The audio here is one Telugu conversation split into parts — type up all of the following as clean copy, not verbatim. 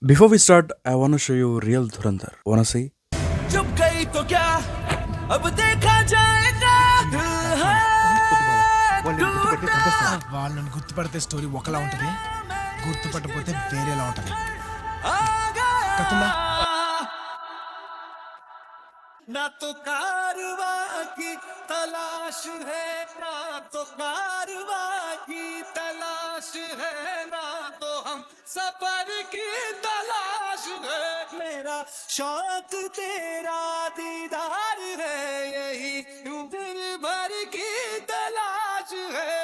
Before we start, I want to show you real Dhurandhar. Wanna see? चुप गई तो क्या अब देखा जाएगा వాళ్ళని గుర్తుపడితే స్టోరీ ఒకలా ఉంటది, గుర్తుపట్టకపోతే వేరేలా ఉంటది. ना तो कारवा की तलाश है, ना तो कारवा की तलाश है, ना तो हम सफर की तलाश है. मेरा शौक तेरा दीदार है, यही दिन भर की तलाश है.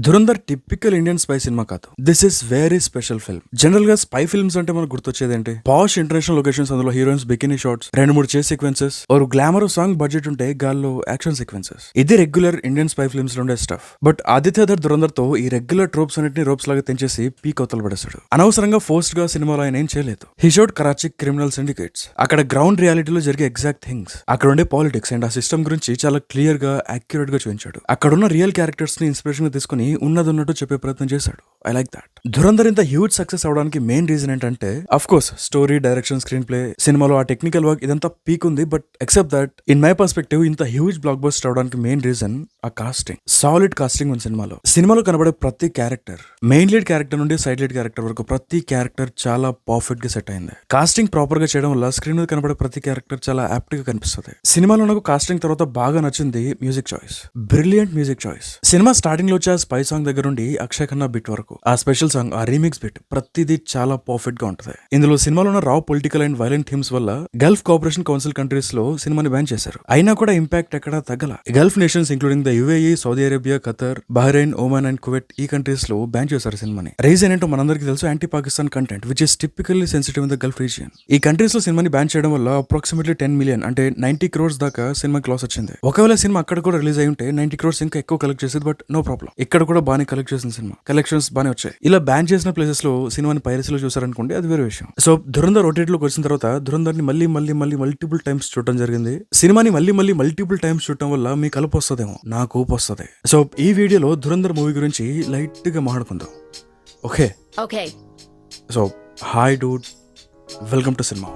Dhurandhar typical Indian spy cinema కాదు. This is very special film. General గా స్పై ఫిల్మ్స్ అంటే మనకు గుర్తొచ్చేది ఏంటి? పాష్ ఇంటర్నేషనల్ లొకేషన్స్, అందులో heroines bikini shots, 2-3 chase sequences, ఒక గ్లామర్ సాంగ్ బడ్జెట్ ఉంటే గాల్లో యాక్షన్ సీక్వెన్సెస్. ఇది రెగ్యులర్ ఇండియన్ స్పై ఫిల్మ్స్ లో ఉండే స్టఫ్. బట్ ఆదిత్యధర్ ధురంధర్ తో ఈ రెగ్యులర్ ట్రోప్స్ అన్నిటిని రోప్స్ లాగా తెంచేసి పీక్ అవతల పడేస్తాడు. అనవసరంగా ఫోర్స్డ్ గా సినిమాలో ఆయన ఏం చేయలేదు. He showed Karachi criminal syndicates. అక్కడ గ్రౌండ్ రియాలిటీలో జరిగే ఎగ్జాక్ట్ థింగ్స్, అక్కడ ఉండే పాలిటిక్స్ అండ్ ఆ సిస్టమ్ గురించి చాలా క్లియర్ గా యాక్యురేట్ గా చూపించాడు. అక్కడ ఉన్న రియల్ క్యారెక్టర్స్ ని ఇన్స్పిరేషన్ గా తీసుకుని ఉన్నట్టు చెప్పే ప్రయత్నం చేశాడు. I like that. ధురంధర్ ఇంత హ్యూజ్ సక్సెస్ అవడానికి మెయిన్ రీజన్ ఏంటంటే, of course story, direction, screenplay, సినిమాలో ఆ టెక్నికల్ వర్క్ ఇదంతా పీక్ ఉంది. But except that, in my perspective ఇంత హ్యూజ్ బ్లాక్ బస్టర్ అవడానికి మెయిన్ రీజన్ ఆ కాస్టింగ్. సాలిడ్ కాస్టింగ్ ఉంది సినిమాలో కనబడే ప్రతి క్యారెక్టర్, మెయిన్ లీడ్ క్యారెక్టర్ నుండి సైడ్ లీడ్ క్యారెక్టర్ వరకు ప్రతి క్యారెక్టర్ చాలా పర్ఫెక్ట్ గా సెట్ అయింది. కాస్టింగ్ ప్రాపర్ గా చేయడం వల్ల స్క్రీన్ మీద కనబడే ప్రతి క్యారెక్టర్ చాలా యాప్ట్ గా కనిపిస్తుంది. సినిమాలో నాకు కాస్టింగ్ తర్వాత బాగా నచ్చింది music choice. Brilliant music choice. Cinema starting లో వచ్చే స్పై సాంగ్ దగ్గర నుండి అక్షయ్ ఖన్నా బిట్ వరకు ఆ స్పెషల్ సాంగ్, ఆ రీమిక్స్ బిట్, ప్రతిదీ చాలా పర్ఫెక్ట్ గా ఉంటది. ఇందులో సినిమాలో ఉన్న raw political and violent themes వల్ల గల్ఫ్ కోఆపరేషన్ కౌన్సిల్ కంట్రీస్ లో సినిమాని బ్యాన్ చేశారు. అయినా కూడా ఇంపాక్ట్ ఎక్కడా తగ్గల. Gulf nations including the UAE, Saudi Arabia, Qatar, Bahrain, Oman and Kuwait, ఈ కంట్రీస్ లో బ్యాన్ చేశారు సినిమాని. రీజన్ ఏంటో మనందరికీ తెలుసు, anti Pakistan content which is typically sensitive in the Gulf region. ఈ కంట్రీస్ లో సినిమాని బ్యాన్ చేయడం వల్ల అప్రాక్సిమేట్లీ 10 మిలియన్ అంటే 90 crores దాకా సినిమాకి లాస్ వచ్చింది. ఒకవేళ సినిమా అక్కడ కూడా రిలీజ్ అయి ఉంటే 90 crores ఇంకా ఎక్కువ కలెక్ట్ చేసేది. బట్ నో ప్రాబ్లం, ఇక్కడ కూడా బాగానే కలెక్ట్ చేసిన సినిమా, కలెక్షన్స్ బాగానే వచ్చాయి. ఇలా బ్యాన్ చేసిన ప్లేసెస్ లో సినిమాని పైరసీలో చూసారనుకోండి, అది వేరే విషయం. సో ధురంధర్ ఓటీటీలోకి వచ్చిన తర్వాత ధురంధర్ ని మళ్ళీ మల్టిపుల్ టైమ్స్ చూడటం జరిగింది. సినిమాని మళ్ళీ మల్టిపుల్ టైమ్స్ చూడటం వల్ల మీ కలుపు వస్తుందేమో, నాకు ఊపు వస్తుంది. సో ఈ వీడియోలో ధురంధర్ మూవీ గురించి లైట్ గా మాట్లాడుకుందాం. Okay. So hi Dude, welcome to cinema.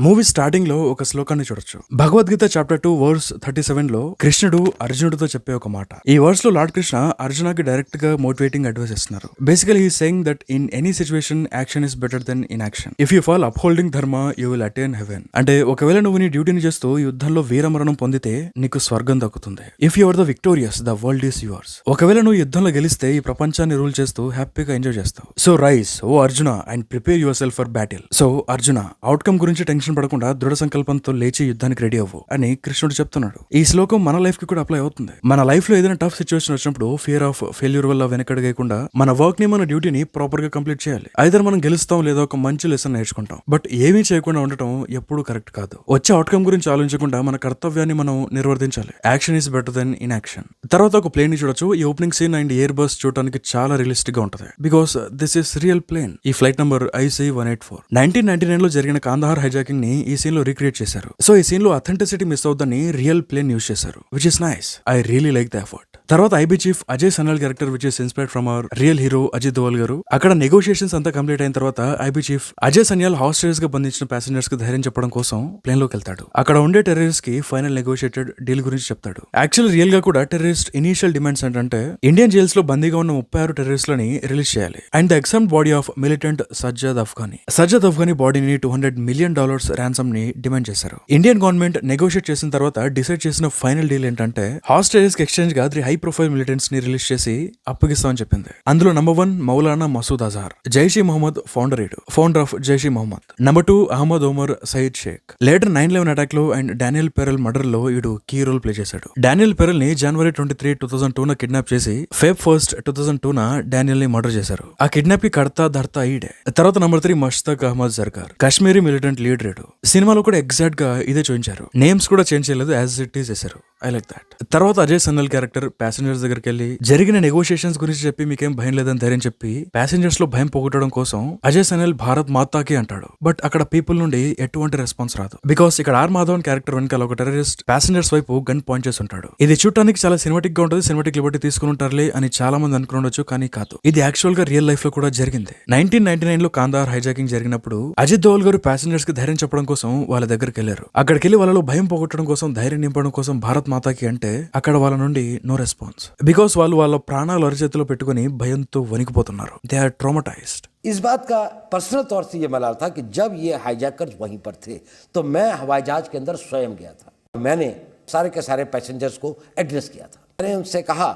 Movie starting లో ఒక శ్లోకాన్ని చూడొచ్చు. భగవద్గీత చాప్టర్ 2 వర్స్ 37 లో కృష్ణుడు అర్జునుడితో చెప్పే ఒక మాట. ఈ వర్స్ లో లార్డ్ కృష్ణ అర్జునకి డైరెక్ట్ గా మోటివేటింగ్ అడ్వైస్ ఇస్తున్నారు. Basically he saying that in any situation action is better than inaction. If you fall upholding dharma you will attain heaven. అంటే ఒకవేళ నువ్వు నీ డ్యూటీని చేస్తూ యుద్ధంలో వీరమరణం పొందితే నీకు స్వర్గం దక్కుతుంది. If you are the victorious, the world is yours. ఒకవేళ నువ్వు యుద్ధంలో గెలిస్తే ఈ ప్రపంచాన్ని రూల్ చేస్తూ హ్యాపీగా ఎంజాయ్ చేస్తావు. So rise O Arjuna and prepare yourself for battle. So Arjuna, outcome గురించి టెన్షన్ పడకుండా దృఢ సంకల్పంతో లేచి యుద్ధానికి రెడీ అవ్వు అని కృష్ణుడు చెప్తున్నాడు. ఈ శ్లోకం మన లైఫ్ కి కూడా అప్లై అవుతుంది. మన లైఫ్ లో ఏదైనా టఫ్ సిచ్యువేషన్ వచ్చినప్పుడు ఫియర్ ఆఫ్ ఫెయిల్యూర్ వల్ల వెనకడగకుండా మన వర్క్ ని, మన డ్యూటీని ప్రాపర్ గా కంప్లీట్ చేయాలి. ఐదర్ మనం గెలుస్తాం లేదా ఒక మంచి లెసన్ నేర్చుకుంటాం. బట్ ఏమీ చేయకుండా ఉండటం ఎప్పుడు కరెక్ట్ కాదు. వచ్చే అవుట్కమ్ గురించి ఆలోచించకుండా మన కర్తవ్యాన్ని మనం నిర్వర్తించాలి. Action is better than inaction. తర్వాత ఒక ప్లేన్ ని చూడొచ్చు. ఈ opening scene and airbus చూడడానికి చాలా రియలిస్టిక్ గా ఉంటుంది. Because this is real plane. ఈ ఫ్లైట్ నంబర్ IC-184 1999 లో జరిగిన కాందహార్ హైజాకింగ్ ని ఈ సీన్ లో రీక్రియేట్ చేశారు. సో ఈ సీన్ లో అథెంటిసిటీ మిస్ అవుతుందని రియల్ ప్లేన్ యూజ్ చేశారు, which is nice. I really like the effort. తర్వాత IB chief Ajay Sanyal character which is inspired from our real hero Ajit Doval garu. అక్కడ నెగోషియేషన్స్ అంతా కంప్లీట్ అయిన తర్వాత IB chief Ajay Sanyal hostages గా బంధించిన ప్యాసింజర్స్ కి ధైర్యం చెప్పడం కోసం ప్లేన్ లోకి వెళ్తాడు. అక్కడ ఉండే టెర్రరిస్ట్ కి ఫైనల్ నెగోషియేటెడ్ డీల్ గురించి చెప్తాడు. యాక్చువల్ రియల్ గా కూడా టెర్రరిస్ట్ ఇనిషియల్ డిమాండ్స్ ఏంటంటే ఇండియన్ జైల్స్ లో బందీగా ఉన్న 36 టెర్రరిస్టులని రిలీజ్ చేయాలి and the exhumed body of militant Sajjad Afghani బాడీని $200 million ర్యాన్సమ్ ని డిమాండ్ చేశారు. ఇండియన్ గవర్నమెంట్ నెగోషియేట్ చేసిన తర్వాత డిసైడ్ చేసిన ఫైనల్ డీల్ ఏంటంటే హాస్టేజెస్ కి ఎక్స్చేంజ్ గా 3 హై ప్రొఫైల్ మిలిటెంట్స్ ని రిలీజ్ చేసి అప్పగిస్తామని చెప్పింది. అందులో number 1 Maulana Masood Azhar, Jaish e Mohammed founder of Jaish e Mohammed. Number 2 Ahmed Omar Saeed Sheikh. Later 9/11 attack లో అండ్ డానియల్ పెరల్ మర్డర్ లో వీడు కీ రోల్ ప్లే చేశాడు. డానియల్ పెరల్ ని January 23, 2002 కిడ్నాప్ చేసి Feb 1, 2002 డానియల్ ని మర్డర్ చేశారు. ఆ కిడ్నాప్ కి కర్తా ధర్తా ఈడే. తర్వాత number 3 Mushtaq Ahmed Zargar, Kashmiri militant leader. సినిమాలో కూడా ఎగ్జాక్ట్ గా ఇదే చూపించారు. నేమ్స్ కూడా చేంజ్ చేయలేదు, యాజ్ ఇట్ ఈస్ చేశారు. I like that. తర్వాత అజయ్ సన్నల్ క్యారెక్టర్ ప్యాసింజర్స్ దగ్గరికి వెళ్ళి జరిగిన నెగోషియేషన్స్ గురించి చెప్పి మీకేం భయం లేదని ధైర్యం చెప్పి ప్యాసింజర్స్ లో భయం పోగొట్టడం కోసం అజయ్ సనల్ భారత్ మాతాకి అంటాడు. బట్ అక్కడ పీపుల్ నుండి ఎటువంటి రెస్పాన్స్ రాదు. బికాస్ ఇక్కడ ఆర్ మాధవన్ క్యారెక్టర్ వెనకాల ఒక టెర్రరిస్ట్ ప్యాసింజర్స్ వైపు గన్ పాయింట్ చేసి ఉంటాడు. ఇది చూడటానికి చాలా సినిమాటిక్ గా ఉంటుంది, సినిమాటిక్ లిబర్టీ తీసుకుని ఉంటారులే అని చాలా మంది అనుకుని కానీ కాదు. ఇది యాక్చువల్ గా రియల్ లైఫ్ లో కూడా జరిగింది. 1999 లో కాందార్ హైజాకింగ్ జరిగినప్పుడు అజిత్ దోవల్ గారు ప్యాసింజర్స్ కి ధైర్యం చెప్పడం కోసం వాళ్ళ దగ్గరికి వెళ్లారు. అక్కడికి వెళ్లి వాళ్ళలో భయం పోగొట్టడం కోసం, ధైర్యం నింపడం కోసం భారత్ మాతాకి అంటే అక్కడ వాళ్ళ నుండి నో రెస్పాన్స్. బికాస్ వాళ్ళు వాళ్ళ ప్రాణాలు అరిచేతిలో పెట్టుకుని భయంతో వణికిపోతున్నారు. They are ట్రామాటైజ్డ్. इस बात का पर्सनल तौर से ये मलाल था कि जब ये हाईजैकर्स वहीं पर थे तो मैं हवाई जहाज के अंदर स्वयं गया था. मैंने सारे के सारे पैसेंजर्स को एड्रेस किया था. मैंने उनसे कहा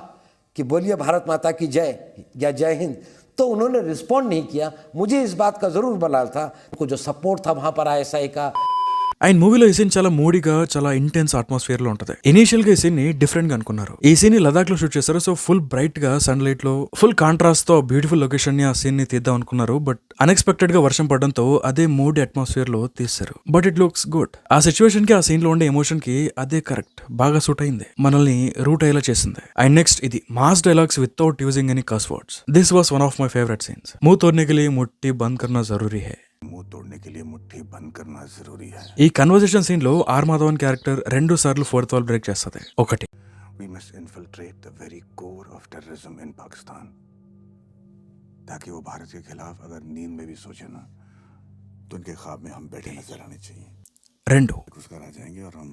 कि बोलिए भारत माता की जय या जय हिंद. तो उन्होंने रिस्पॉन्ड नहीं किया. मुझे इस बात का ज़रूर मलाल था. उनको जो सपोर्ट था वहाँ पर ISI का. ఆయన మూవీలో ఈ సీన్ చాలా మూడీగా, చాలా ఇంటెన్స్ అట్మాస్ఫియర్ లో ఉంటది. ఇనీషియల్ గా ఈ సీన్ ని డిఫరెంట్ గా అనుకున్నారు. ఈ సీన్ ని లదాఖ్ లో షూట్ చేశారు. సో ఫుల్ బ్రైట్ గా సన్ లైట్ లో ఫుల్ కాంట్రాస్ట్ తో బ్యూటిఫుల్ లొకేషన్ ని ఆ సీన్ ని తీద్దాం అనుకున్నారు. బట్ అన్ఎక్స్పెక్టెడ్ గా వర్షం పడడంతో అదే మూడ్ అట్మాస్ఫియర్ లో తీశారు. But it looks good. ఆ సిచ్యువేషన్ కి, ఆ సీన్ లో ఉండే ఎమోషన్ కి అదే కరెక్ట్, బాగా సూట్ అయింది, మనల్ని రూట్ అయ్యేలా చేసింది. అండ్ నెక్స్ట్ ఇది mass dialogues without using any cuss words. This was one of my favourite scenes. मुंह तोड़ने के लिए मुट्ठी बंद करना जरूरी है. मुंह तोड़ने के लिए मुट्ठी बंद करना जरूरी है. ఈ కన్వర్సేషన్ సీన్ లో ఆర్ మాధవన్ క్యారెక్టర్ 2 సార్లు ఫోర్త్ వాల్ బ్రేక్ చేస్తది. ఒకటి, We must infiltrate the very core of terrorism in Pakistan. ताकि वो भारत के खिलाफ अगर नींद में भी सोचे ना तो उनके ख्वाब में हम बैठे नजर आने चाहिए. 2 घुसकर आ जाएंगे और हम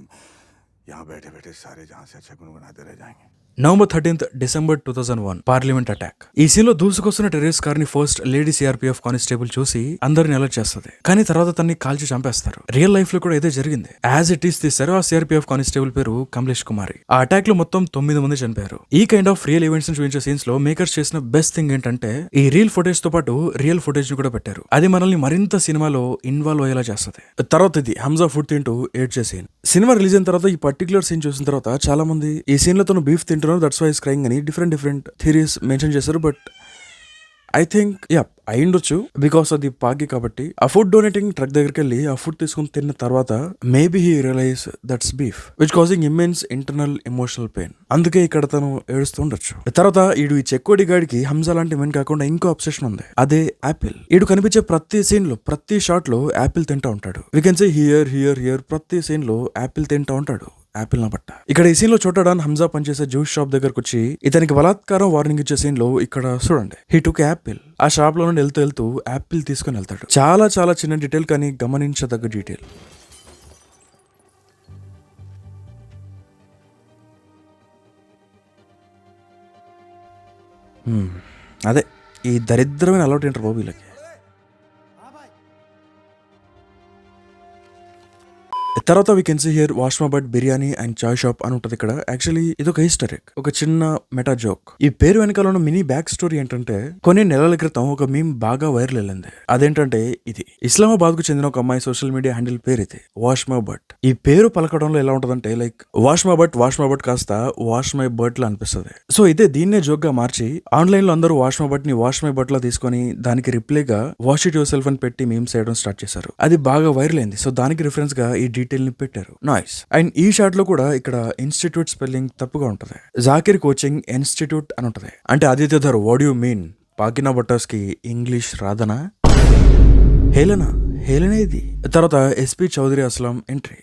यहाँ बैठे बैठे सारे जहाँ से अच्छा गुनगुनाते रह जाएंगे. November 13th December 2001 parliament attack. ఈ సీన్ లో దూసుకొస్తున్న టెర్రరిస్ట్ కార్ ని ఫస్ట్ లేడీ సిఆర్పీఎఫ్ కానిస్టేబుల్ చూసి అందరిని అలర్ట్ చేస్తుంది. కానీ తర్వాత తన్ని కాల్చి చంపేస్తారు. రియల్ లైఫ్ లో కూడా ఇదే జరిగింది. యాజ్ ఇట్ ఈస్ తీశారు. ఆ సిఆర్పీఎఫ్ కానిస్టేబుల్ పేరు కమలేష్ కుమారి. ఆ అటాక్ లో మొత్తం 9 మంది చనిపోయారు. ఈ కైండ్ ఆఫ్ రియల్ ఈవెంట్స్ ని చూపించే సీన్స్ లో మేకర్స్ చేసిన బెస్ట్ థింగ్ ఏంటంటే ఈ రియల్ ఫుటేజ్ తో పాటు రియల్ ఫుటేజ్ ని కూడా పెట్టారు. అది మనల్ని మరింత సినిమాలో ఇన్వాల్వ్ అయ్యేలా చేస్తుంది. తర్వాత ఇది హంజా ఫుడ్ తింటూ ఏడ్చే సీన్. సినిమా రిలీజ్ అయిన తర్వాత ఈ పర్టికులర్ సీన్ చూసిన తర్వాత చాలా మంది ఈ సీన్ లో తను బీఫ్ తింటున్నారు, దట్స్ వై ఇస్ క్రైయింగ్ అని డిఫరెంట్ థియరీస్ మెన్షన్ చేశారు. బట్ ఐ థింక్ అయ్యుండొచ్చు. బికాస్ అది పాగి కాబట్టి ఆ ఫుడ్ డొనేటింగ్ ట్రక్ దగ్గరికి వెళ్ళి ఆ ఫుడ్ తీసుకుని తిన్న తర్వాత maybe he realize that's beef which causing immense internal emotional pain. అందుకే ఇక్కడ తను ఏడుస్తూ ఉండొచ్చు. తర్వాత ఈ చెక్కోడి గాడికి హంజా లాంటి మెయిన్ కాకుండా ఇంకో అబ్సెషన్ ఉంది. అదే యాపిల్. ఈడు కనిపించే ప్రతి సీన్ లో, ప్రతి షాట్ లో యాపిల్ తింటా ఉంటాడు. వీ కెన్ సే హియర్ ప్రతి సీన్ లో యాపిల్ తింటా ఉంటాడు. యాపిల్ నా బట్ట. ఇక్కడ ఈ సీన్ లో చూడడానికి హంజా పనిచేసే జ్యూస్ షాప్ దగ్గరకు వచ్చి ఇతనికి బలాత్కారం వార్నింగ్ ఇచ్చే సీన్ లో ఇక్కడ చూడండి, హీ టుక్ యాపిల్. ఆ షాప్ లో నుండి వెళ్తూ యాపిల్ తీసుకుని వెళ్తాడు. చాలా చిన్న డీటెయిల్, కానీ గమనించదగ్గ డీటెయిల్. అదే ఈ దరిద్రమైన అలవాటు ఏంటారు బాబు వీళ్ళకి. తర్వాత వీ కెన్ సీ హియర్ వాష్మాబట్ బిర్యానీ అండ్ చాయ్ షాప్ అని ఉంటుంది ఇక్కడ. యాక్చువల్లీ ఇది ఒక హిస్టరీ, ఒక చిన్న మెటా జోక్. ఈ పేరు వెనకాల ఉన్న మినీ బ్యాక్ స్టోరీ ఏంటంటే కొన్ని నెలల క్రితం ఒక మీమ్ బాగా వైరల్ వెళ్ళింది. అదేంటంటే ఇది ఇస్లామాబాద్ కు చెందిన ఒక అమ్మాయి సోషల్ మీడియా హ్యాండిల్ పేరు ఇది వాష్మాబట్. ఈ పేరు పలకడంలో ఎలా ఉంటదంటే లైక్ వాష్మాబట్ కాస్త వాష్ మై బర్ట్ లా అనిపిస్తుంది. సో దీన్నే జోక్ గా మార్చి ఆన్లైన్ లో అందరూ వాష్మాబట్ ని వాష్ మై బర్ట్ లా తీసుకొని దానికి రిప్లైగా వాష్ ఇట్ యువర్ సెల్ఫ్ అని పెట్టి మీమ్స్ చేయడం స్టార్ట్ చేశారు. అది బాగా వైరల్ అయింది. సో దానికి రిఫరెన్స్ గా ఈ డీటెయిల్ ని పెట్టారు. నైస్. అండ్ ఈ షాట్ లో కూడా ఇక్కడ ఇన్స్టిట్యూట్ స్పెల్లింగ్ తప్పుగా ఉంటది. జాకిర్ కోచింగ్ ఇన్స్టిట్యూట్ అని ఉంటది. అంటే Aditya Dhar what you mean పాకినా బట్టర్స్ కి ఇంగ్లీష్ రాదనా? హేళనా ఇది. తర్వాత SP Chaudhary Aslam entry.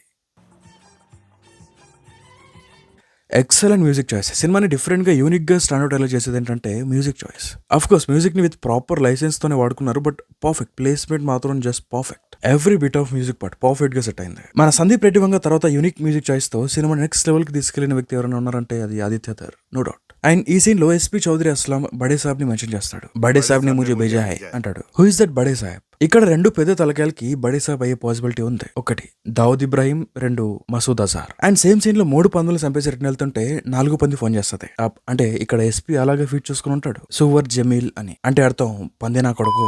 Excellent music choice. సినిమాని డిఫరెంట్ గా యూనిక్ గా స్టాండ్ అవుట్ ఎలా చేసేది ఏంటంటే music choice. Of course music ని విత్ ప్రాపర్ లైసెన్స్ తోనే వాడుకున్నారు. బట్ పర్ఫెక్ట్ ప్లేస్మెంట్ మాత్రం just perfect. Every bit of music part perfect గా సెట్ అయింది. మన సందీప్ రెడ్డి వంగ తర్వాత యూనిక్ మ్యూజిక్ చాయిస్ తో సినిమా నెక్స్ట్ లెవెల్ కి తీసుకెళ్లిన వ్యక్తి ఎవరైనా ఉన్నారంటే అది Aditya Dhar, no doubt. And ఈ సీన్ లో ఎస్పీ చౌదరి అస్లాం బడే సాబ్ ని మెన్షన్ చేస్తాడు. బడే సాబ్ ని ముజే భేజా హై అంటాడు. Who is that Bade Saab? ఇక్కడ 2 పెద్ద తలకాయలకి బడే సాబ్ అయ్యే పాసిబిలిటీ ఉంది. ఒకటి Dawood Ibrahim, 2 Masood Azhar. And same scene లో 3 పందులు చంపేసి రిటర్న్ వెళ్తుంటే 4 పంది ఫోన్ చేస్తుంది. అంటే ఇక్కడ ఎస్పీ అలాగే ఫీట్ చూసుకుని ఉంటాడు సువర్ జమీల్ అని. అంటే అర్థం పంది నా కొడుకు.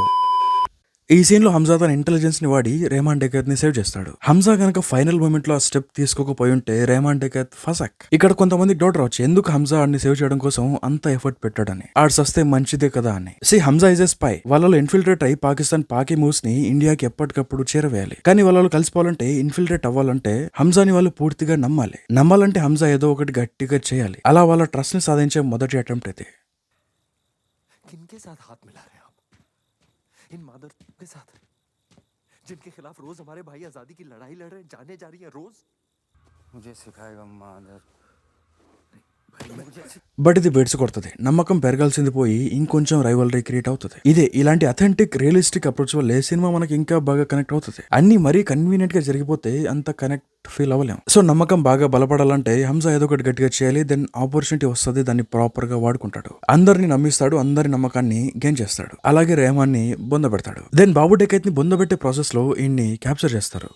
ఈ సీన్ లో హంజా తన ఇంటెలిజెన్స్ ని వాడి రెహమాన్ డెకత్ ని సేవ్ చేస్తాడు. హంజా గనక ఫైనల్ మూమెంట్ లో ఆ స్టెప్ తీసుకోకపోయి ఉంటే రెహమాన్ డెకత్ ఫసక్. ఇక్కడ కొంతమంది డౌట్ రావచ్చు, ఎందుకు హంజా ఆడిని సేవ్ చేయడం కోసం అంత ఎఫర్ట్ పెట్టాడని. ఆడు సస్తే మంచిదే కదా అని. Hamza is a spy. వాళ్ళలో ఇన్ఫిల్ట్రేట్ అయి పాకిస్తాన్ పాకి మూవ్స్ ని ఇండియాకి ఎప్పటికప్పుడు చేరవేయాలి. కానీ వాళ్ళు కలిసిపోవాలంటే, ఇన్ఫిల్ట్రేట్ అవ్వాలంటే హంజాని వాళ్ళు పూర్తిగా నమ్మాలి. నమ్మాలంటే హంజా ఏదో ఒకటి గట్టిగా చేయాలి. అలా వాళ్ళ ట్రస్ట్ ని సాధించే మొదటి అటెంప్ట్ ఇది. किनके साथ हाथ मिला रहे हैं आप? इन मादर के साथ जिनके खिलाफ रोज हमारे भाई आजादी की लड़ाई लड़ रहे हैं, जाने जा रही है रोज. मुझे सिखाएगा मादर. బట్ ఇది బెడ్స్ కొడుతుంది. నమ్మకం పెరగాల్సింది పోయి ఇంకొంచెం రైవలరీ క్రియేట్ అవుతుంది. ఇలాంటి అథెంటిక్ రియలిస్టిక్ అప్రోచ్ వల్లే సినిమా మనకి ఇంకా బాగా కనెక్ట్ అవుతుంది. అన్ని మరీ కన్వీనియంట్ గా జరిగిపోతే అంత కనెక్ట్ ఫీల్ అవ్వలేం. సో నమ్మకం బాగా బలపడాలంటే హంజా ఏదో ఒకటి గట్టిగా చేయాలి. దెన్ ఆపర్చునిటీ వస్తుంది, దాన్ని ప్రాపర్ గా వాడుకుంటాడు. అందరిని నమ్మిస్తాడు, అందరి నమ్మకాన్ని గెయిన్ చేస్తాడు. అలాగే రెహమాన్ ని బొందబెడతాడు. దెన్ బాబు డెకైత్ ని బొందబెట్టే ప్రాసెస్ లో ఈయన్ని క్యాప్చర్ చేస్తారు.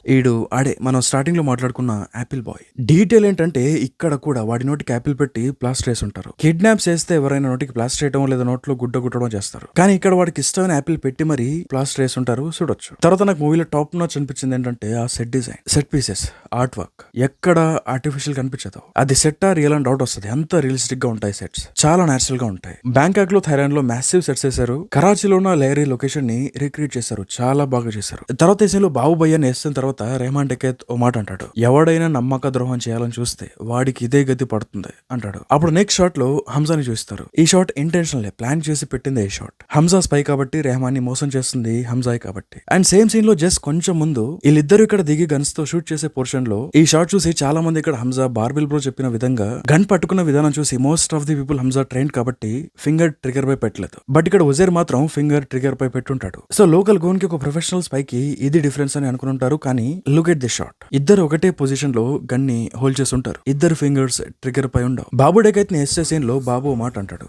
ఆడే మనం స్టార్టింగ్ లో మాట్లాడుకున్న యాపిల్ బాయ్. డీటెయిల్ ఏంటంటే ఇక్కడ కూడా వాడి నోటికి యాపిల్ పెట్టి ప్లాస్టర్ వేసి ఉంటారు. కిడ్నాప్ చేస్తే ఎవరైనా నోటికి ప్లాస్టర్ వేయడం లేదా నోట్లో గుడ్డ గుట్టడం చేస్తారు. కానీ ఇక్కడ వాడికి ఇష్టమైన యాపిల్ పెట్టి మరి ప్లాస్టర్ వేసి ఉంటారు. చూడొచ్చు. తర్వాత నాకు మూవీలో టాప్ నాచ్ అనిపించింది ఏంటంటే ఆ set design, set pieces, art work ఎక్కడ ఆర్టిఫిషియల్ కనిపించదు. అది సెట్ ఆ రియల్ అని డౌట్ వస్తుంది. అంత రియలిస్టిక్ గా ఉంటాయి సెట్స్, చాలా నేచురల్ గా ఉంటాయి. బ్యాంకాక్ లో, థైలాండ్ లో మ్యాసివ్ సెట్స్ వేశారు. కరాచీలో ఉన్న లేరీ లొకేషన్ ని రీక్రియేట్ చేశారు, చాలా బాగా చేశారు. తర్వాత ఈ లో బాబు భయ్యాన్ని వేసిన తర్వాత రెహమాన్ డెకైత్ ఓ మాట అంటాడు, ఎవడైనా నమ్మక ద్రోహం చేయాలని చూస్తే వాడికి ఇదే గతి పడుతుంది అంటాడు. అప్పుడు నెక్స్ట్ షాట్ లో హంజాని చూస్తారు. ఈ షాట్ ఇంటెన్షనల్, ప్లాన్ చేసి పెట్టింది ఈ షాట్. హంజా స్పై కాబట్టి రెహమాన్ ని మోసం చేస్తుంది హంజాయ్ కాబట్టి. అండ్ సేమ్ సీన్ లో జస్ట్ కొంచెం ముందు వీళ్ళిద్దరు ఇక్కడ దిగి గన్స్ తో షూట్ చేసే పోర్షన్ లో ఈ షాట్ చూసి చాలా మంది ఇక్కడ హంజా బార్బిల్ బ్రో చెప్పిన విధంగా గన్ పట్టుకున్న విధానం చూసి most of the people Hamza train కాబట్టి ఫింగర్ ట్రిగర్ పై పెట్టలేదు. బట్ ఇక్కడ ఉజైర్ మాత్రం ఫింగర్ ట్రిగర్ పై పెట్టుంటాడు. సో లోకల్ గోన్ కి ఒక ప్రొఫెషనల్ స్పై కి ఇది డిఫరెన్స్ అని అనుకుంటారు. కానీ లుక్ ఎట్ ది షాట్, ఇద్దరు ఒకటే పొజిషన్ లో గన్ ని హోల్డ్ చేసి ఉంటారు. ఇద్దరు ఫింగర్స్ ట్రిగర్ పై ఉండవు. బాబు డెకైత్ ని ఎస్సే సీన్ లో బాబు ఓ మాట అంటాడు,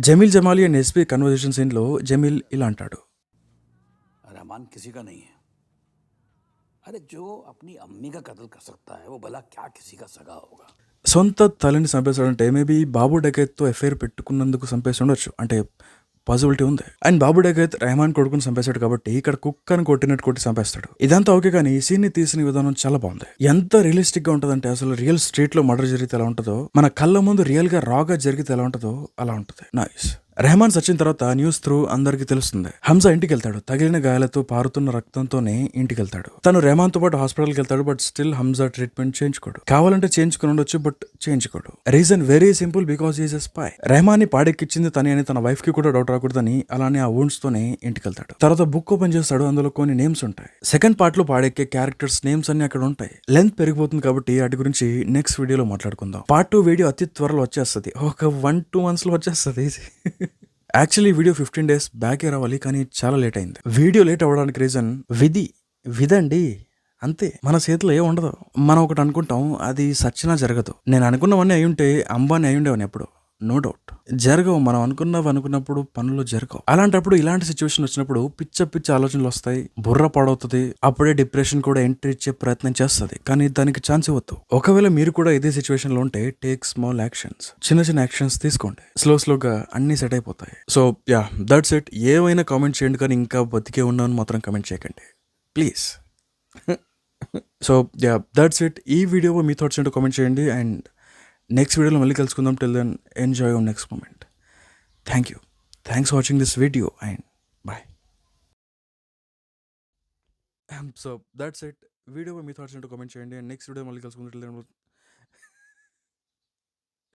Jameel Jamali and SP conversation scene లో జమీల్ ఇలా అంటాడు, रहमान किसी का नहीं है. अरे जो अपनी अम्मी का कत्ल कर सकता है वो भला क्या किसी का सगा होगा. సొంత తల్లిని చంపేశాడంటే మేబీ బాబు డెకైత్ తో ఎఫైర్ పెట్టుకున్నందుకు చంపేసి ఉండొచ్చు, అంటే పాసిబిలిటీ ఉంది. అండ్ బాబు డెకైత్ రెహమాన్ కొడుకుని చంపేశాడు కాబట్టి ఇక్కడ కుక్కని కొట్టినట్టు కొట్టి చంపేస్తాడు. ఇదంతా ఓకే, కానీ ఈ సీన్ ని తీసిన విధానం చాలా బాగుంది. ఎంత రియలిస్టిక్ గా ఉంటదంటే అసలు రియల్ స్ట్రీట్ లో మర్డర్ జరిగితే ఎలా ఉంటుందో, మన కళ్ళ ముందు రియల్ గా రాగా జరిగితే ఎలా ఉంటుందో అలా ఉంటుంది. నైస్. రెహమాన్ చచ్చిన తర్వాత న్యూస్ త్రూ అందరికి తెలుస్తుంది. హంజా ఇంటికి వెళ్తాడు. తగిలిన గాయాలతో పారుతున్న రక్తంతోనే ఇంటికి వెళ్తాడు. తను రెహమాన్ తో పాటు హాస్పిటల్కి వెళ్తాడు. బట్ స్టిల్ హంజా ట్రీట్మెంట్ చేయించుకోడు. కావాలంటే చేయించుకుని ఉండొచ్చు, బట్ చేయించుకోడు. Reason very simple, because is a spy. Rehman ని పాడెక్కిచ్చింది తనే అని తన వైఫ్ కి కూడా డౌట్ రాకూడదని అలానే ఆ వూండ్స్ తోనే ఇంటికి వెళ్తాడు. తర్వాత బుక్ ఓపెన్ చేస్తాడు. అందులో కొన్ని నేమ్స్ ఉంటాయి. సెకండ్ పార్ట్ లో పాడెక్కే క్యారెక్టర్స్ నేమ్స్ అన్ని అక్కడ ఉంటాయి. లెంత్ పెరిగిపోతుంది కాబట్టి వాటి గురించి నెక్స్ట్ వీడియోలో మాట్లాడుకుందాం. పార్ట్ 2 వీడియో అతి త్వరలో వచ్చేస్తుంది. ఒక 1-2 months లో వచ్చేస్తుంది. యాక్చువల్లీ వీడియో 15 days బ్యాకే రావాలి, కానీ చాలా లేట్ అయింది. వీడియో లేట్ అవ్వడానికి రీజన్ విధండి, అంతే. మన చేతిలో ఏ ఉండదు. మనం ఒకటి అనుకుంటాం, అది సచ్చినా జరగదు. నేను అనుకున్నవన్నీ అయి ఉంటే అంబానీ అయి ఉండేవాని ఎప్పుడు, నో డౌట్. జరగవు. మనం అనుకున్నప్పుడు పనులు జరగవు. అలాంటప్పుడు ఇలాంటి సిచ్యువేషన్ వచ్చినప్పుడు పిచ్చ ఆలోచనలు వస్తాయి, బుర్ర పాడవుతుంది. అప్పుడే డిప్రెషన్ కూడా ఎంట్రీ ఇచ్చే ప్రయత్నం చేస్తుంది, కానీ దానికి ఛాన్స్ ఇవ్వద్దు. ఒకవేళ మీరు కూడా ఇదే సిచ్యువేషన్ లో ఉంటే టేక్ స్మాల్ యాక్షన్స్, చిన్న యాక్షన్స్ తీసుకోండి. స్లోగా అన్ని సెట్ అయిపోతాయి. So yeah, that's it. ఏమైనా కామెంట్ చేయండి, కానీ ఇంకా బతికే ఉన్నాను మాత్రం కామెంట్ చేయకండి please. So yeah, that's it. ఈ వీడియో మీ థాట్స్ ఏంటో కామెంట్ చేయండి. అండ్ నెక్స్ట్ వీడియోలో మళ్ళీ కలుసుకుందాం. Till then enjoy your next moment. Thank you. Thanks for watching this video and bye. So that's it. Video మీ థాట్స్ ఏంటో కామెంట్ చేయండి. అండ్ నెక్స్ట్ వీడియో మళ్ళీ కలుసుకుందాం.